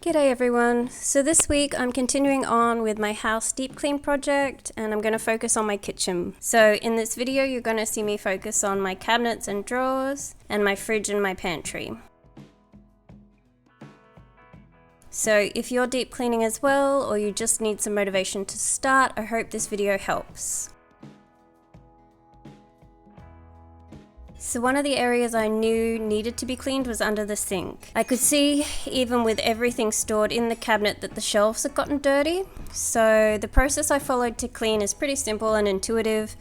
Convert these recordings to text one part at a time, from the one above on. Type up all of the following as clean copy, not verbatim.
G'day everyone. So this week I'm continuing on with my house deep clean project and I'm going to focus on my kitchen. So in this video you're going to see me focus on my cabinets and drawers and my fridge and my pantry. So if you're deep cleaning as well or you just need some motivation to start, I hope this video helps. So one of the areas I knew needed to be cleaned was under the sink. I could see, even with everything stored in the cabinet, that the shelves had gotten dirty. So the process I followed to clean is pretty simple and intuitive.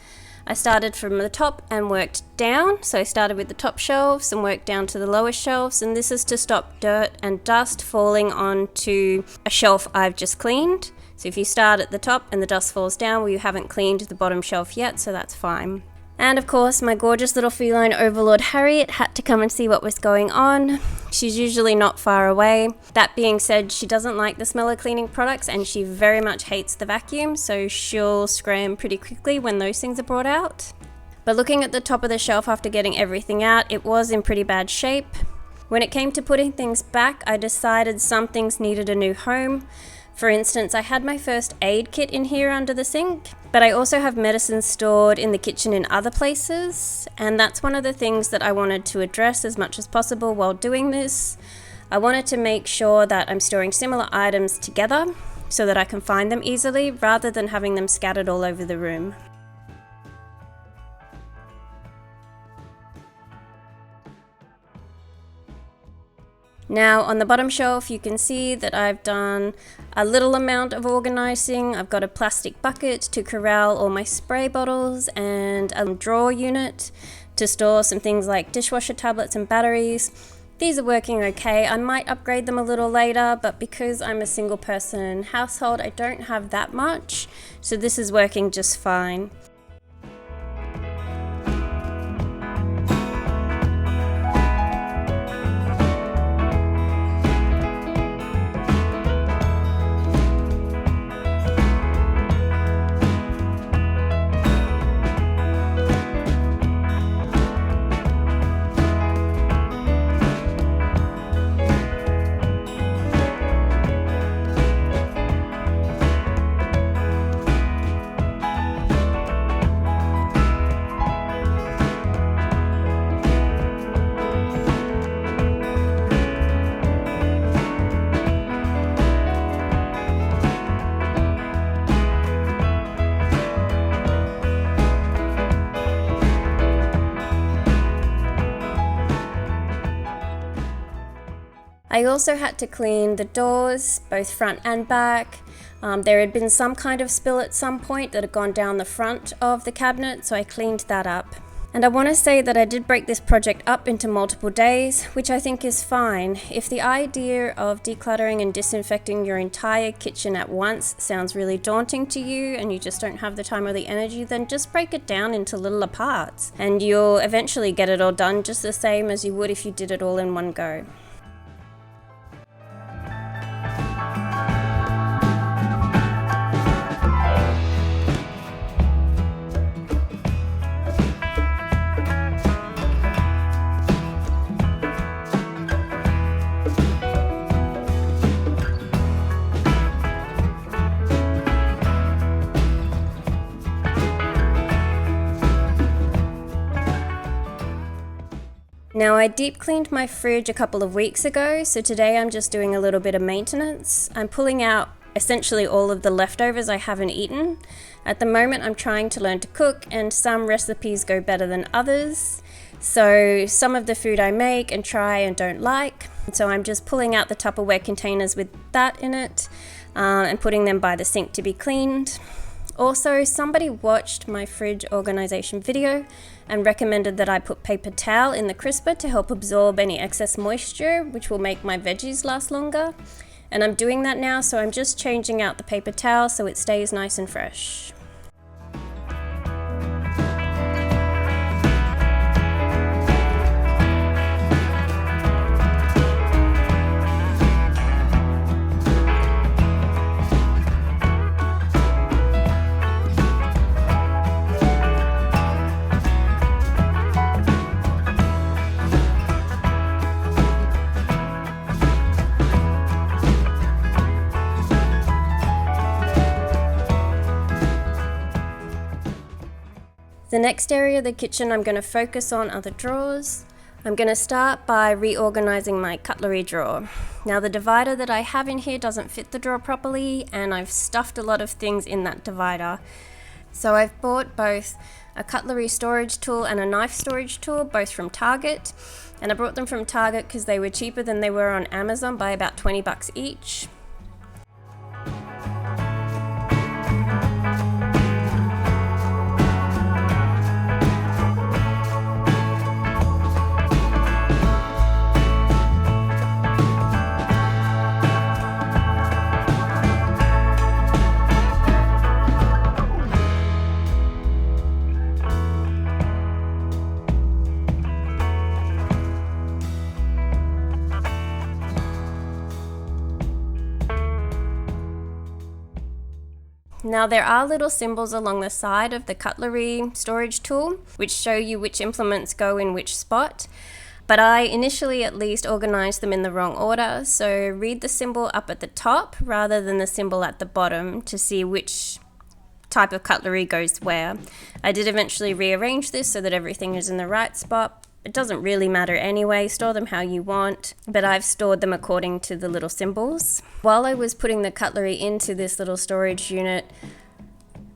I started from the top and worked down. So I started with the top shelves and worked down to the lower shelves, and this is to stop dirt and dust falling onto a shelf I've just cleaned. So if you start at the top and the dust falls down, well, you haven't cleaned the bottom shelf yet, so that's fine. And of course, my gorgeous little feline overlord Harriet had to come and see what was going on. She's usually not far away. That being said, she doesn't like the smell of cleaning products and she very much hates the vacuum, so she'll scram pretty quickly when those things are brought out. But looking at the top of the shelf after getting everything out, it was in pretty bad shape. When it came to putting things back, I decided some things needed a new home. For instance, I had my first aid kit in here under the sink, but I also have medicine stored in the kitchen in other places, and that's one of the things that I wanted to address as much as possible while doing this. I wanted to make sure that I'm storing similar items together so that I can find them easily rather than having them scattered all over the room. Now on the bottom shelf you can see that I've done a little amount of organizing. I've got a plastic bucket to corral all my spray bottles and a drawer unit to store some things like dishwasher tablets and batteries. These are working okay. I might upgrade them a little later, but because I'm a single person household I don't have that much, so this is working just fine. I also had to clean the doors, both front and back. There had been some kind of spill at some point that had gone down the front of the cabinet, so I cleaned that up. And I want to say that I did break this project up into multiple days, which I think is fine. If the idea of decluttering and disinfecting your entire kitchen at once sounds really daunting to you and you just don't have the time or the energy, then just break it down into littler parts and you'll eventually get it all done just the same as you would if you did it all in one go. Now I deep cleaned my fridge a couple of weeks ago, so today I'm just doing a little bit of maintenance. I'm pulling out essentially all of the leftovers I haven't eaten. At the moment I'm trying to learn to cook and some recipes go better than others. So some of the food I make and try and don't like. So I'm just pulling out the Tupperware containers with that in it and putting them by the sink to be cleaned. Also, somebody watched my fridge organization video and recommended that I put paper towel in the crisper to help absorb any excess moisture, which will make my veggies last longer. And I'm doing that now, so I'm just changing out the paper towel so it stays nice and fresh. The next area of the kitchen I'm going to focus on are the drawers. I'm going to start by reorganizing my cutlery drawer. Now the divider that I have in here doesn't fit the drawer properly, and I've stuffed a lot of things in that divider. So I've bought both a cutlery storage tool and a knife storage tool, both from Target. And I brought them from Target because they were cheaper than they were on Amazon by about 20 bucks each. Now there are little symbols along the side of the cutlery storage tool which show you which implements go in which spot, but I initially at least organized them in the wrong order, so read the symbol up at the top rather than the symbol at the bottom to see which type of cutlery goes where. I did eventually rearrange this so that everything is in the right spot. It doesn't really matter anyway, store them how you want, but I've stored them according to the little symbols. While I was putting the cutlery into this little storage unit,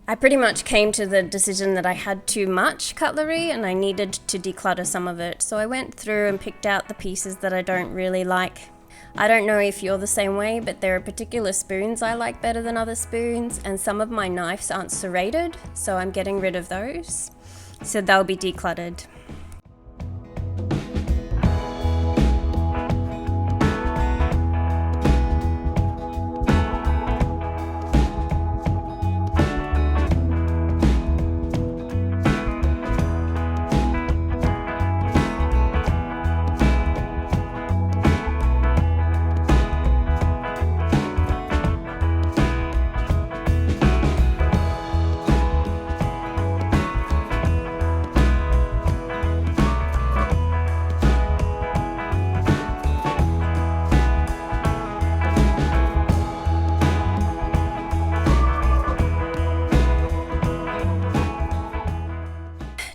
I pretty much came to the decision that I had too much cutlery and I needed to declutter some of it. So I went through and picked out the pieces that I don't really like. I don't know if you're the same way, but there are particular spoons I like better than other spoons, and some of my knives aren't serrated, so I'm getting rid of those. So they'll be decluttered.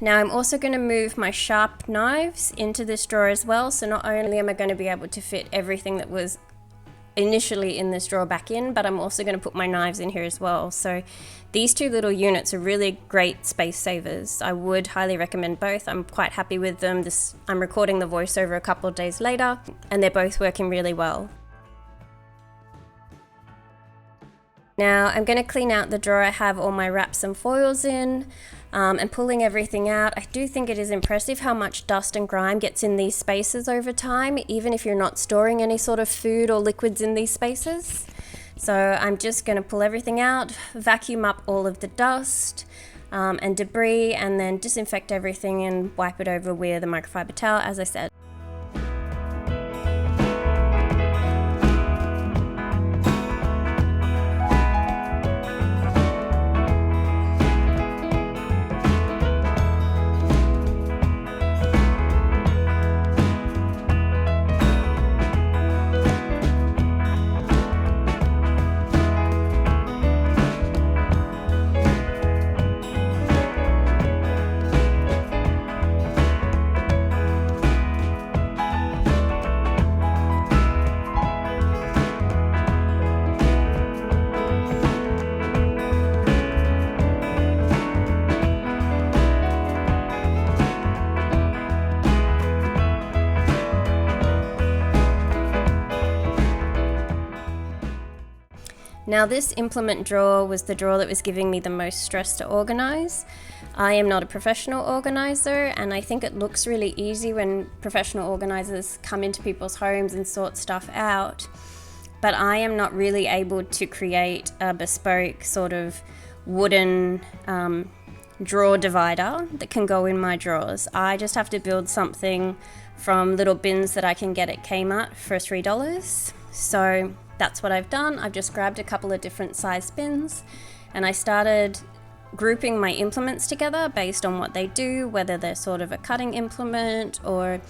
Now I'm also going to move my sharp knives into this drawer as well, so not only am I going to be able to fit everything that was initially in this drawer back in, but I'm also going to put my knives in here as well. So these two little units are really great space savers. I would highly recommend both. I'm quite happy with them. I'm recording the voiceover a couple of days later, and they're both working really well. Now I'm going to clean out the drawer I have all my wraps and foils in, and pulling everything out. I do think it is impressive how much dust and grime gets in these spaces over time, even if you're not storing any sort of food or liquids in these spaces. So I'm just going to pull everything out, vacuum up all of the dust and debris, and then disinfect everything and wipe it over with a microfiber towel, as I said. Now this implement drawer was the drawer that was giving me the most stress to organize. I am not a professional organizer, and I think it looks really easy when professional organizers come into people's homes and sort stuff out. But I am not really able to create a bespoke sort of wooden drawer divider that can go in my drawers. I just have to build something from little bins that I can get at Kmart for $3. So that's what I've done. I've just grabbed a couple of different size bins and I started grouping my implements together based on what they do, whether they're sort of a cutting implement or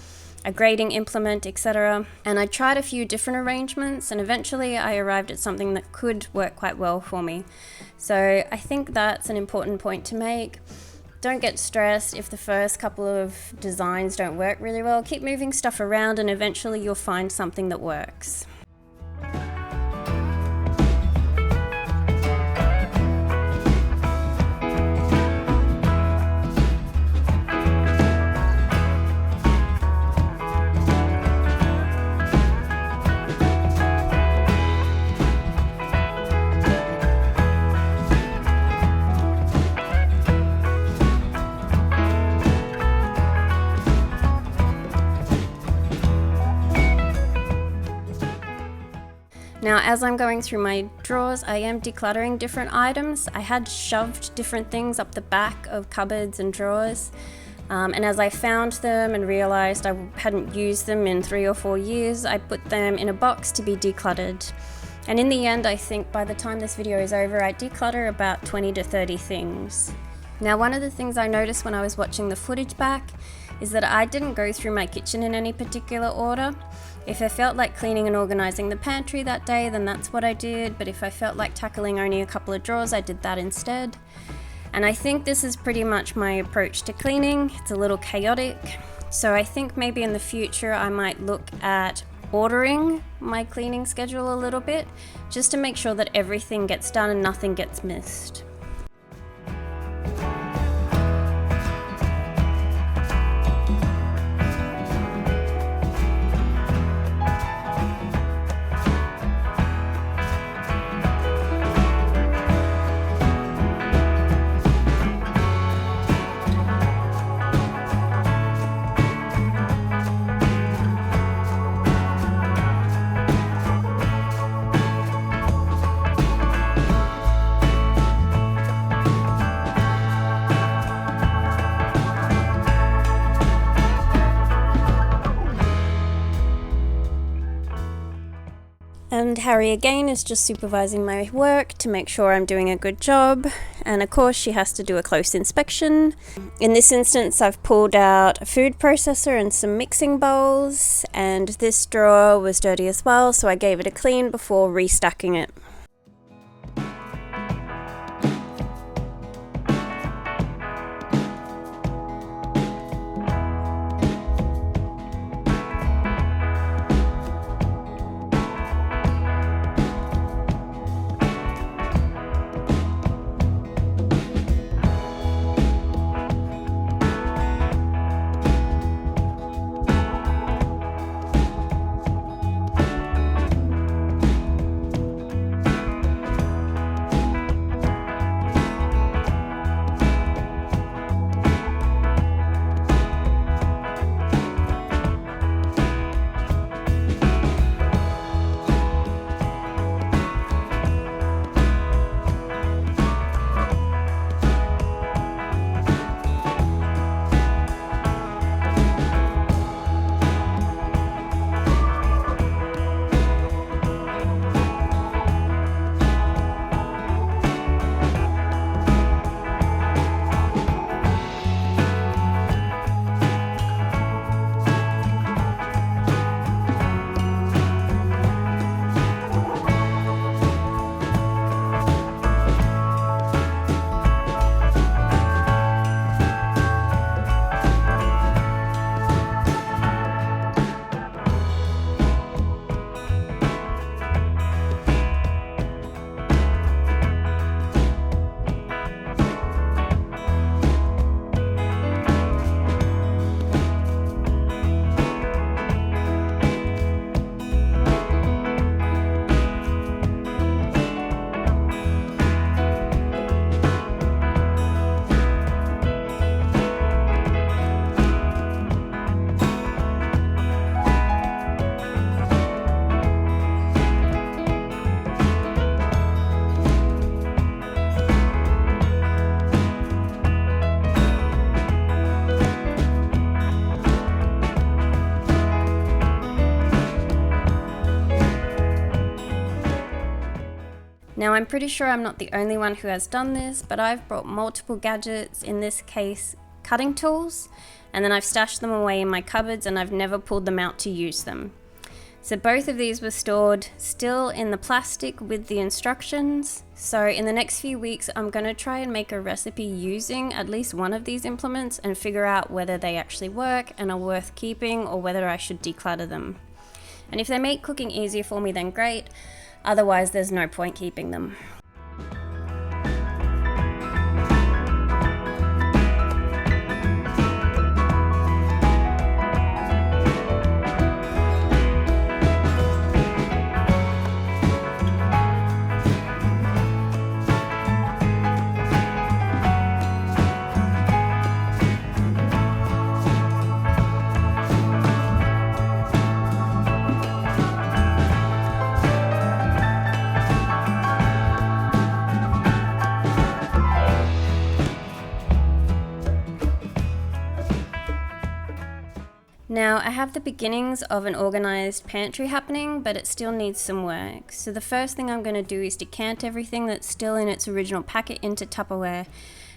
a grading implement, etc. And I tried a few different arrangements and eventually I arrived at something that could work quite well for me. So I think that's an important point to make. Don't get stressed if the first couple of designs don't work really well. Keep moving stuff around and eventually you'll find something that works. Now, as I'm going through my drawers, I am decluttering different items. I had shoved different things up the back of cupboards and drawers. And as I found them and realized I hadn't used them in 3 or 4 years, I put them in a box to be decluttered. And in the end, I think by the time this video is over, I declutter about 20 to 30 things. Now, one of the things I noticed when I was watching the footage back is that I didn't go through my kitchen in any particular order. If I felt like cleaning and organizing the pantry that day, then that's what I did. But if I felt like tackling only a couple of drawers, I did that instead. And I think this is pretty much my approach to cleaning. It's a little chaotic. So I think maybe in the future I might look at ordering my cleaning schedule a little bit, just to make sure that everything gets done and nothing gets missed. And Harry again is just supervising my work to make sure I'm doing a good job. And of course she has to do a close inspection. In this instance I've pulled out a food processor and some mixing bowls, and this drawer was dirty as well, so I gave it a clean before restacking it. Now I'm pretty sure I'm not the only one who has done this, but I've brought multiple gadgets, in this case cutting tools, and then I've stashed them away in my cupboards and I've never pulled them out to use them. So both of these were stored still in the plastic with the instructions. So in the next few weeks, I'm going to try and make a recipe using at least one of these implements and figure out whether they actually work and are worth keeping or whether I should declutter them. And if they make cooking easier for me, then great. Otherwise, there's no point keeping them. Now, I have the beginnings of an organised pantry happening, but it still needs some work. So the first thing I'm going to do is decant everything that's still in its original packet into Tupperware.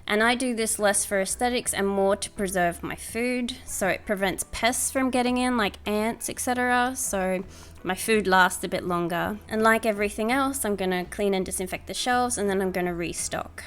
And I do this less for aesthetics and more to preserve my food. So it prevents pests from getting in, like ants, etc. So my food lasts a bit longer. And like everything else, I'm going to clean and disinfect the shelves, and then I'm going to restock.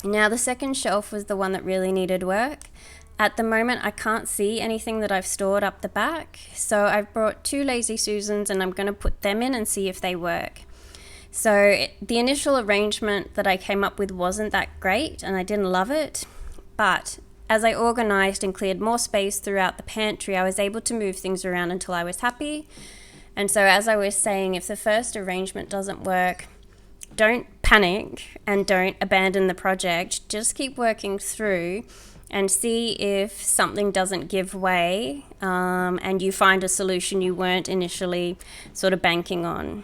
Now the second shelf was the one that really needed work. At the moment I can't see anything that I've stored up the back, so I've brought 2 Lazy Susans and I'm going to put them in and see if they work. So the initial arrangement that I came up with wasn't that great and I didn't love it, but as I organised and cleared more space throughout the pantry, I was able to move things around until I was happy. And so as I was saying, if the first arrangement doesn't work, don't panic and don't abandon the project. Just keep working through and see if something doesn't give way and you find a solution you weren't initially sort of banking on.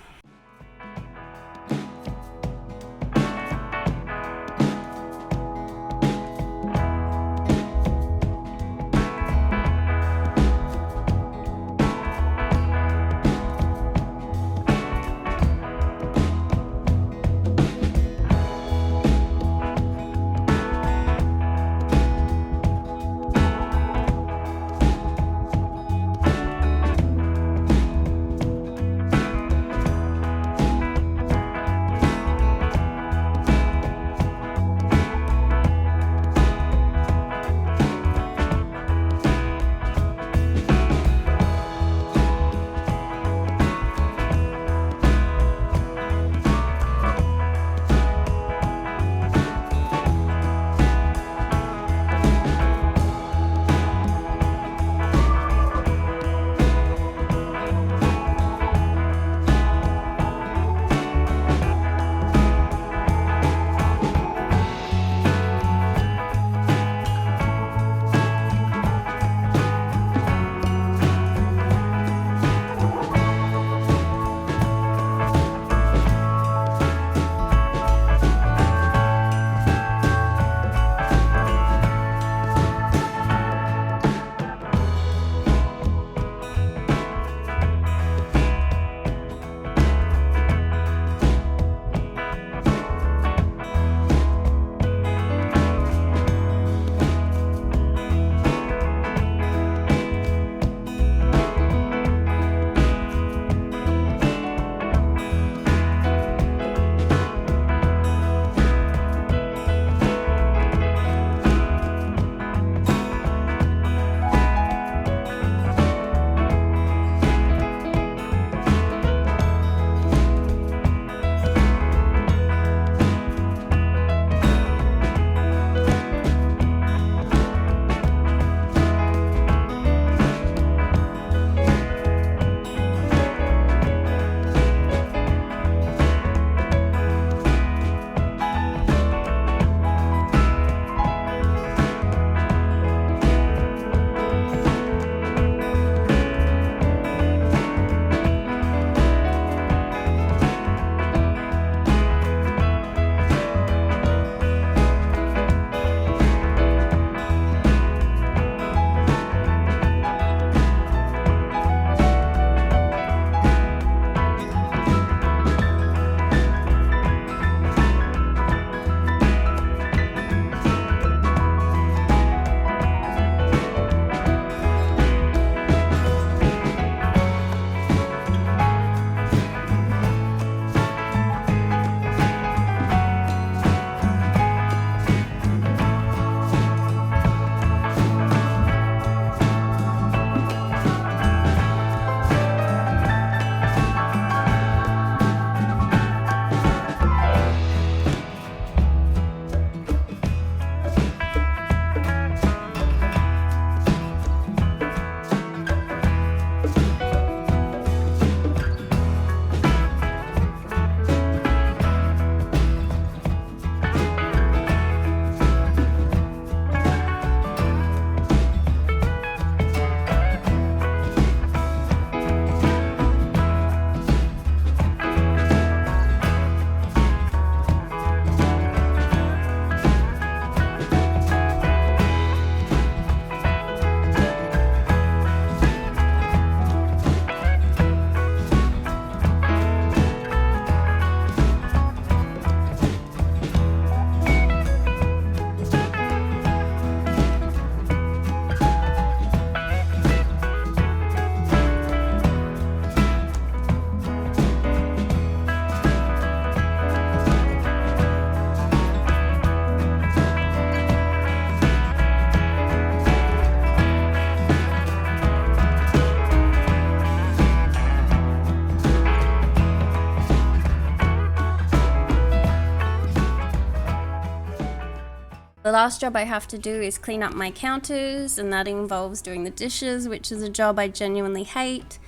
last job I have to do is clean up my counters, and that involves doing the dishes, which is a job I genuinely hate.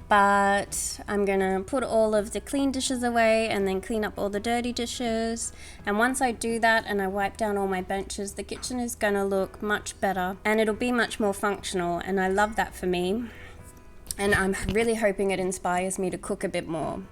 But I'm gonna put all of the clean dishes away and then clean up all the dirty dishes. And once I do that and I wipe down all my benches, the kitchen is gonna look much better and it'll be much more functional, and I love that for me. And I'm really hoping it inspires me to cook a bit more.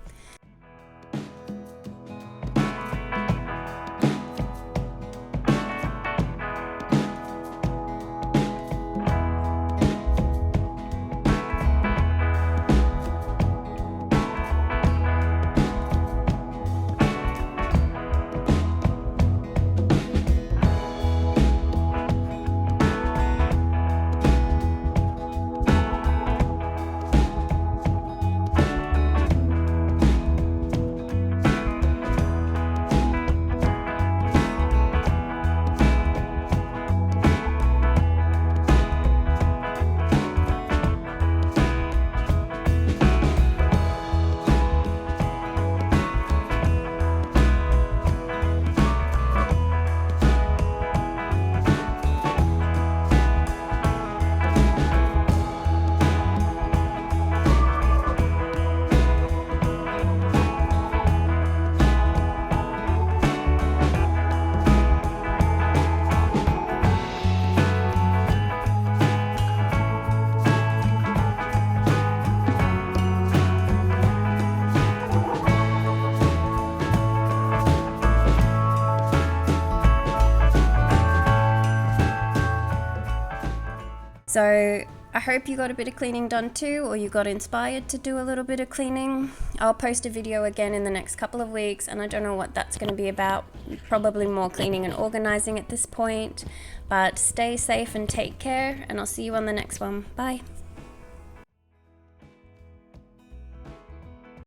So I hope you got a bit of cleaning done too, or you got inspired to do a little bit of cleaning. I'll post a video again in the next couple of weeks, and I don't know what that's going to be about. Probably more cleaning and organizing at this point. But stay safe and take care, and I'll see you on the next one. Bye.